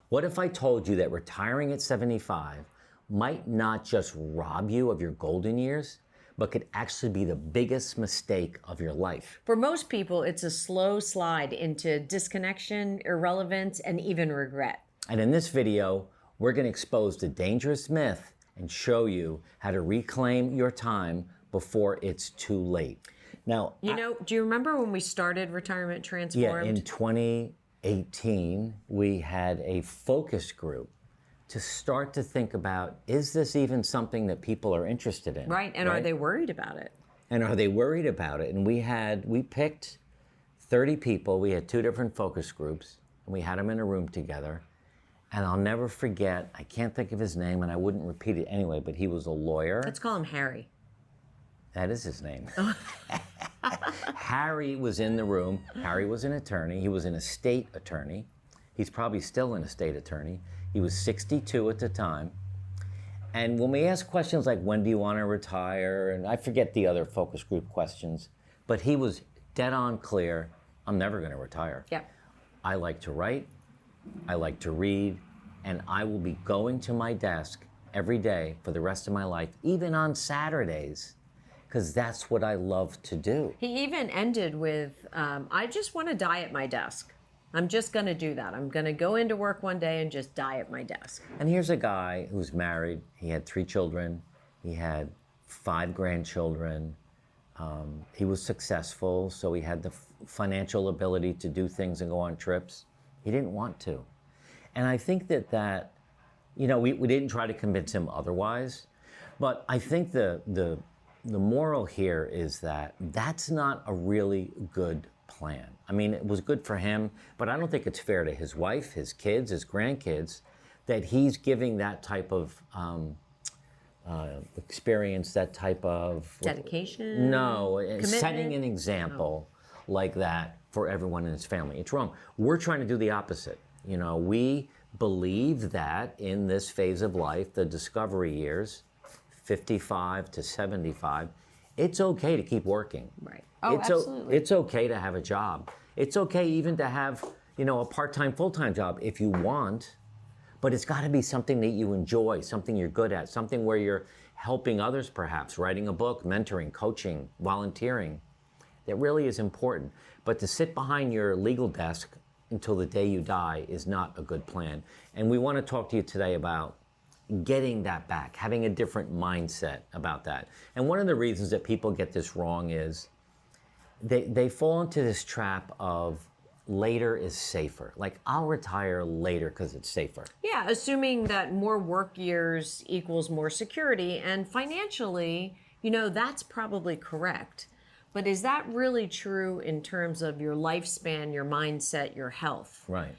What if I told you that retiring at 75 might not just rob you of your golden years, but could actually be the biggest mistake of your life? For most people, it's a slow slide into disconnection, irrelevance, and even regret. And in this video, we're going to expose the dangerous myth and show you how to reclaim your time before it's too late. Now, do you remember when we started Retirement Transformed? Yeah, in 2018, we had a focus group to start to think about, is this even something that people are interested in? Right, and are they worried about it? And are they worried about it? And we picked 30 people. We had 2 different focus groups, and we had them in a room together. And I'll never forget, I can't think of his name, and I wouldn't repeat it anyway, but he was a lawyer. Let's call him Harry. That is his name. Harry was in the room. Harry was an attorney. He was an estate attorney. He's probably still an estate attorney. He was 62 at the time. And when we ask questions like, when do you want to retire? And I forget the other focus group questions, but he was dead on clear. I'm never going to retire. Yep. I like to write. I like to read. And I will be going to my desk every day for the rest of my life, even on Saturdays, because that's what I love to do. He even ended with, I just want to die at my desk. I'm just going to do that. I'm going to go into work one day and just die at my desk. And here's a guy who's married. He had 3 children. He had 5 grandchildren. He was successful, so he had the financial ability to do things and go on trips. He didn't want to. And I think that we didn't try to convince him otherwise. But I think the moral here is that that's not a really good plan. I mean, it was good for him, but I don't think it's fair to his wife, his kids, his grandkids, that he's giving that type of experience, that type of dedication. No, setting an example like that for everyone in his family. It's wrong. We're trying to do the opposite. We believe that in this phase of life, the discovery years, 55 to 75, it's okay to keep working. Right. Oh, absolutely. It's okay to have a job. It's okay even to have, a part-time, full-time job if you want, but it's got to be something that you enjoy, something you're good at, something where you're helping others perhaps, writing a book, mentoring, coaching, volunteering. That really is important. But to sit behind your legal desk until the day you die is not a good plan. And we want to talk to you today about getting that back, having a different mindset about that. And one of the reasons that people get this wrong is they fall into this trap of later is safer. Like, I'll retire later because it's safer. Yeah, assuming that more work years equals more security. And financially, that's probably correct. But is that really true in terms of your lifespan, your mindset, your health? Right.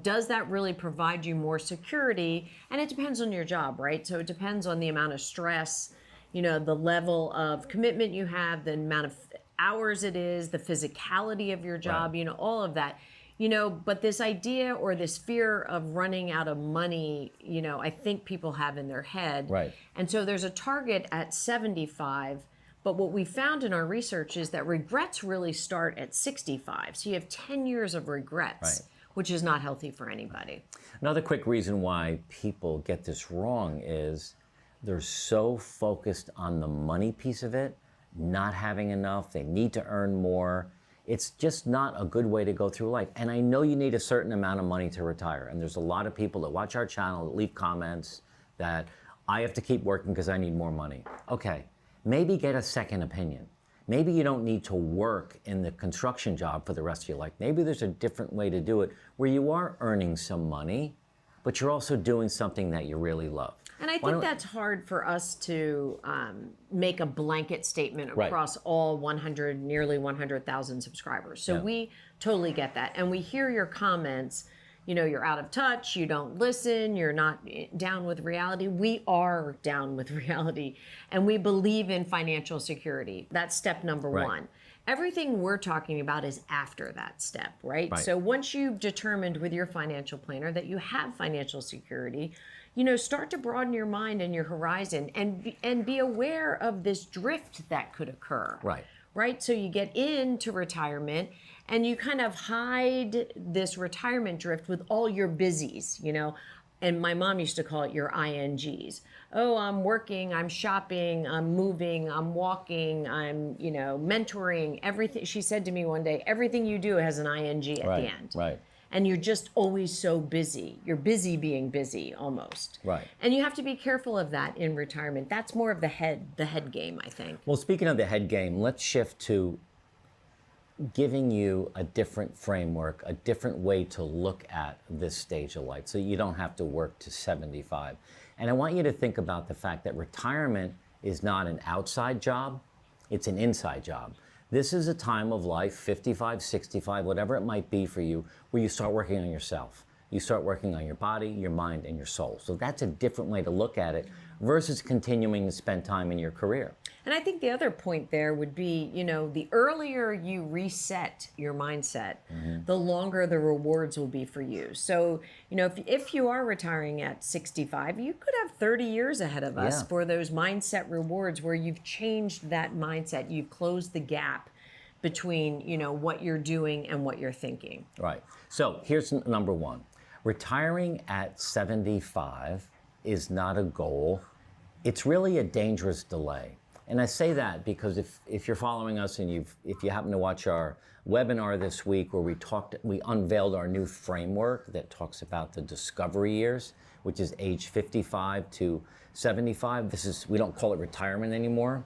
Does that really provide you more security? And it depends on your job, right? So it depends on the amount of stress, the level of commitment you have, the amount of hours it is, the physicality of your job, right. All of that. But this idea or this fear of running out of money, I think people have in their head. Right. And so there's a target at 75. But what we found in our research is that regrets really start at 65. So you have 10 years of regrets, right. which is not healthy for anybody. Another quick reason why people get this wrong is they're so focused on the money piece of it, not having enough, they need to earn more. It's just not a good way to go through life. And I know you need a certain amount of money to retire. And there's a lot of people that watch our channel that leave comments that I have to keep working because I need more money. Okay. Maybe get a second opinion. Maybe you don't need to work in the construction job for the rest of your life. Maybe there's a different way to do it where you are earning some money, but you're also doing something that you really love. And I think that's hard for us to make a blanket statement across all nearly 100,000 subscribers. So we totally get that. And we hear your comments. You're out of touch, you don't listen, you're not down with reality. We are down with reality, and we believe in financial security. That's step number one. Everything we're talking about is after that step, right? So once you've determined with your financial planner that you have financial security, start to broaden your mind and your horizon and be aware of this drift that could occur. Right. right? So you get into retirement and you kind of hide this retirement drift with all your busies, and my mom used to call it your INGs. Oh, I'm working, I'm shopping, I'm moving, I'm walking, I'm, mentoring, everything. She said to me one day, everything you do has an ING at the end. Right. And you're just always so busy. You're busy being busy almost. Right. And you have to be careful of that in retirement. That's more of the head game, I think. Well, speaking of the head game, let's shift to giving you a different framework, a different way to look at this stage of life so you don't have to work to 75. And I want you to think about the fact that retirement is not an outside job, it's an inside job. This is a time of life, 55, 65, whatever it might be for you, where you start working on yourself. You start working on your body, your mind, and your soul. So that's a different way to look at it versus continuing to spend time in your career. And I think the other point there would be, the earlier you reset your mindset, the longer the rewards will be for you. So, if you are retiring at 65, you could have 30 years ahead of us for those mindset rewards where you've changed that mindset. You've closed the gap between, what you're doing and what you're thinking. Right. So here's number one. Retiring at 75 is not a goal. It's really a dangerous delay. And I say that because if you're following us and if you happen to watch our webinar this week where we unveiled our new framework that talks about the discovery years, which is age 55 to 75. We don't call it retirement anymore.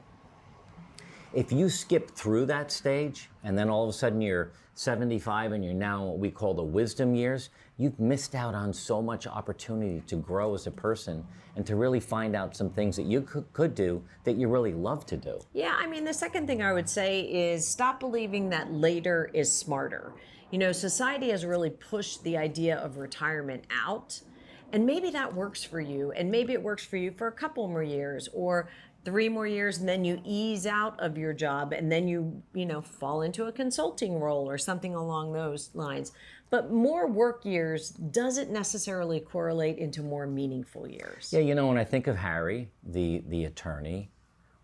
If you skip through that stage and then all of a sudden you're 75 and you're now what we call the wisdom years, you've missed out on so much opportunity to grow as a person and to really find out some things that you could do that you really love to do. Yeah, the second thing I would say is stop believing that later is smarter. Society has really pushed the idea of retirement out, and maybe that works for you, and maybe it works for you for a couple more years or 3 more years, and then you ease out of your job and then you fall into a consulting role or something along those lines. But more work years doesn't necessarily correlate into more meaningful years. Yeah, when I think of Harry, the attorney,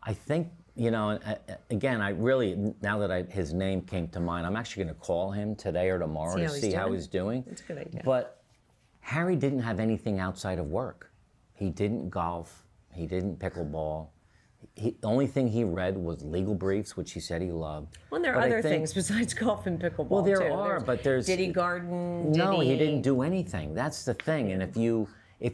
I think, again, I really, now that his name came to mind, I'm actually going to call him today or tomorrow to see how he's doing. That's a good idea. But Harry didn't have anything outside of work. He didn't golf. He didn't pickleball. The only thing he read was legal briefs, which he said he loved. Well, there are other things besides golf and pickleball. Well, there are, but there's. Did he garden? No, he didn't do anything. That's the thing. And if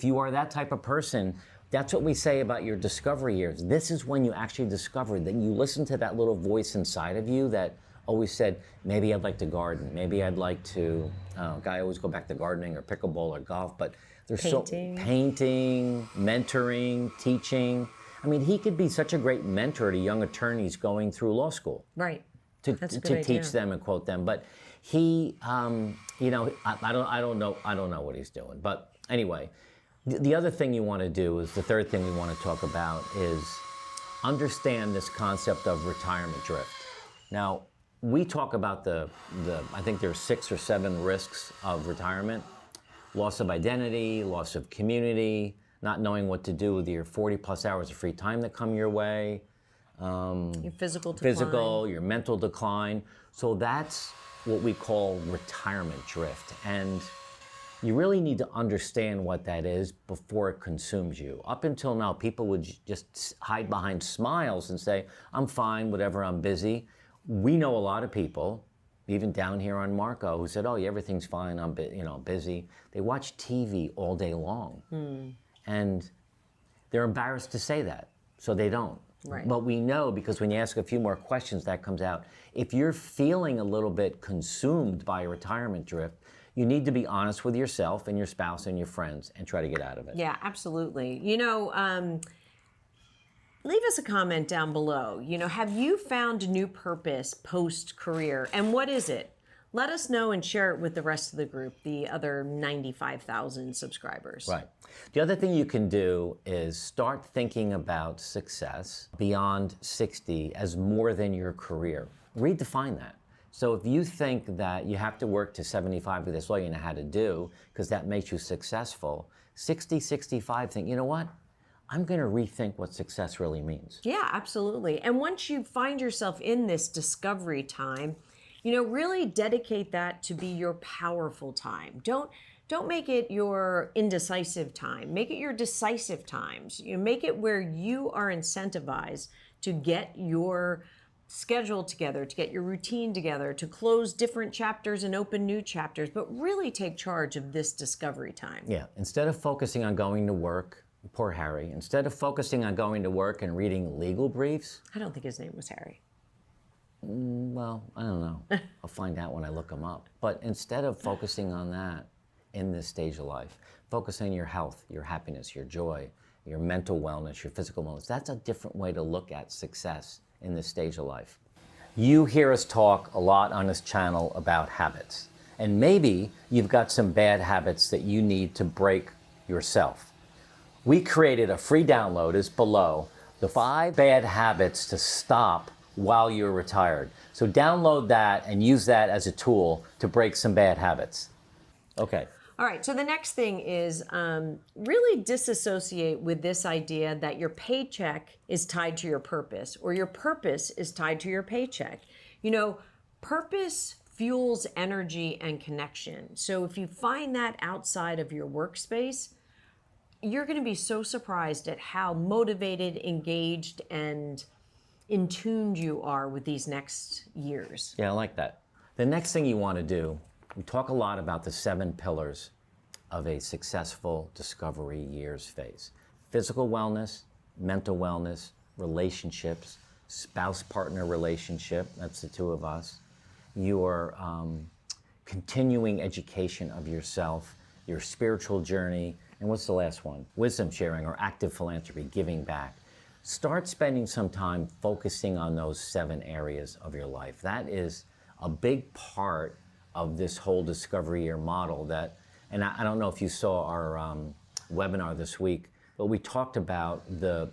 you are that type of person, that's what we say about your discovery years. This is when you actually discover that you listen to that little voice inside of you that always said, maybe I'd like to garden. Maybe I'd like to. I always go back to gardening or pickleball or golf, but there's painting, mentoring, teaching. He could be such a great mentor to young attorneys going through law school. Right. To teach them and quote them. But he, I don't know what he's doing. But anyway, the other thing you want to do is the third thing we want to talk about is understand this concept of retirement drift. Now, we talk about I think there's 6 or 7 risks of retirement: loss of identity, loss of community, not knowing what to do with your 40 plus hours of free time that come your way. Your physical decline. Your mental decline. So that's what we call retirement drift. And you really need to understand what that is before it consumes you. Up until now, people would just hide behind smiles and say, I'm fine, whatever, I'm busy. We know a lot of people, even down here on Marco, who said, oh, yeah, everything's fine, I'm busy. They watch TV all day long. And they're embarrassed to say that, so they don't. Right. But we know, because when you ask a few more questions, that comes out. If you're feeling a little bit consumed by a retirement drift, you need to be honest with yourself and your spouse and your friends and try to get out of it. Yeah, absolutely. Leave us a comment down below. Have you found new purpose post-career, and what is it? Let us know and share it with the rest of the group, the other 95,000 subscribers. Right. The other thing you can do is start thinking about success beyond 60 as more than your career. Redefine that. So if you think that you have to work to 75 because that's all you know how to do, because that makes you successful, 60, 65, think, you know what? I'm going to rethink what success really means. Yeah, absolutely. And once you find yourself in this discovery time, really dedicate that to be your powerful time. Don't make it your indecisive time. Make it your decisive times. Make it where you are incentivized to get your schedule together, to get your routine together, to close different chapters and open new chapters, but really take charge of this discovery time. Yeah, instead of focusing on going to work, poor Harry, instead of focusing on going to work and reading legal briefs. I don't think his name was Harry. Well, I don't know. I'll find out when I look him up. But instead of focusing on that in this stage of life, focus on your health, your happiness, your joy, your mental wellness, your physical wellness. That's a different way to look at success in this stage of life. You hear us talk a lot on this channel about habits. And maybe you've got some bad habits that you need to break yourself. We created a free download, is below, the 5 bad habits to stop while you're retired. So download that and use that as a tool to break some bad habits. Okay. All right, so the next thing is really disassociate with this idea that your paycheck is tied to your purpose, or your purpose is tied to your paycheck. Purpose fuels energy and connection. So if you find that outside of your workspace, you're going to be so surprised at how motivated, engaged, and in tune you are with these next years. Yeah, I like that. The next thing you want to do, we talk a lot about the 7 pillars of a successful discovery years phase. Physical wellness, mental wellness, relationships, spouse-partner relationship, that's the 2 of us, your continuing education of yourself, your spiritual journey, and what's the last one? Wisdom sharing or active philanthropy, giving back. Start spending some time focusing on those 7 areas of your life. That is a big part of this whole discovery year model that, and I don't know if you saw our webinar this week, but we talked about the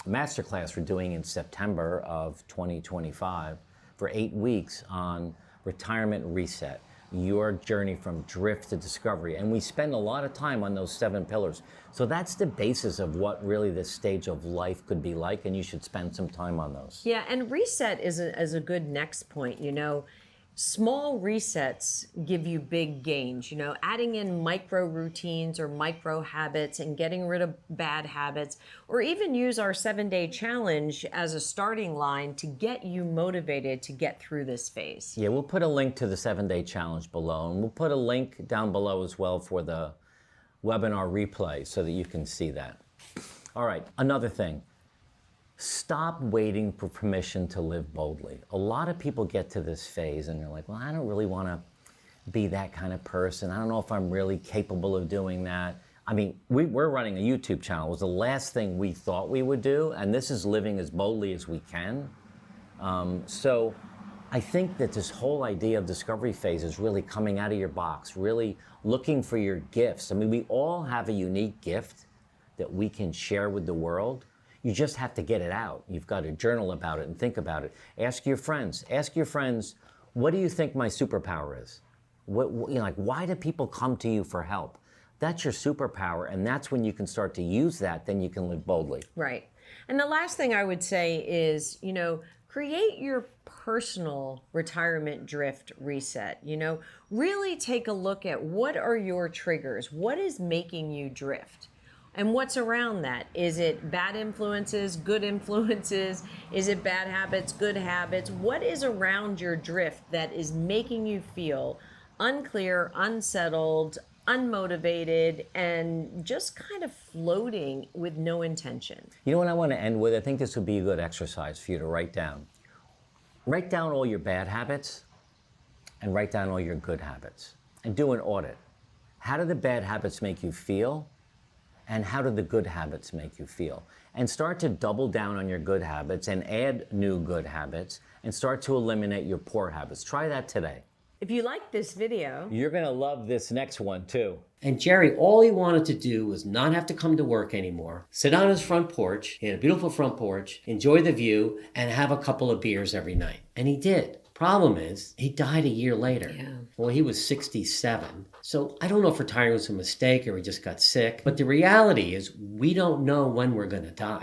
masterclass we're doing in September of 2025 for 8 weeks on retirement reset, your journey from drift to discovery. And we spend a lot of time on those 7 pillars. So that's the basis of what really this stage of life could be like, and you should spend some time on those. Yeah, and reset is a good next point. Small resets give you big gains. Adding in micro routines or micro habits and getting rid of bad habits, or even use our 7-day challenge as a starting line to get you motivated to get through this phase. Yeah, we'll put a link to the 7-day challenge below, and we'll put a link down below as well for the webinar replay so that you can see that. All right, another thing. Stop waiting for permission to live boldly. A lot of people get to this phase and they're like, well, I don't really want to be that kind of person. I don't know if I'm really capable of doing that. I mean, we're running a YouTube channel. It was the last thing we thought we would do, and this is living as boldly as we can. So I think that this whole idea of discovery phase is really coming out of your box, really looking for your gifts. I mean, we all have a unique gift that we can share with the world. You just have to get it out. You've got to journal about it and think about it. Ask your friends. Ask your friends, what do you think my superpower is? Why do people come to you for help? That's your superpower, and that's when you can start to use that, then you can live boldly. Right. And the last thing I would say is, create your personal retirement drift reset. Really take a look at what are your triggers? What is making you drift? And what's around that? Is it bad influences, good influences? Is it bad habits, good habits? What is around your drift that is making you feel unclear, unsettled, unmotivated, and just kind of floating with no intention? You know what I want to end with? I think this would be a good exercise for you to write down. Write down all your bad habits and write down all your good habits and do an audit. How do the bad habits make you feel? And how do the good habits make you feel? And start to double down on your good habits and add new good habits and start to eliminate your poor habits. Try that today. If you like this video, you're gonna love this next one too. And Jerry, all he wanted to do was not have to come to work anymore, sit on his front porch, he had a beautiful front porch, enjoy the view, and have a couple of beers every night. And he did. Problem is, he died a year later. Yeah. Well, he was 67. So I don't know if retiring was a mistake or we just got sick, but the reality is we don't know when we're going to die.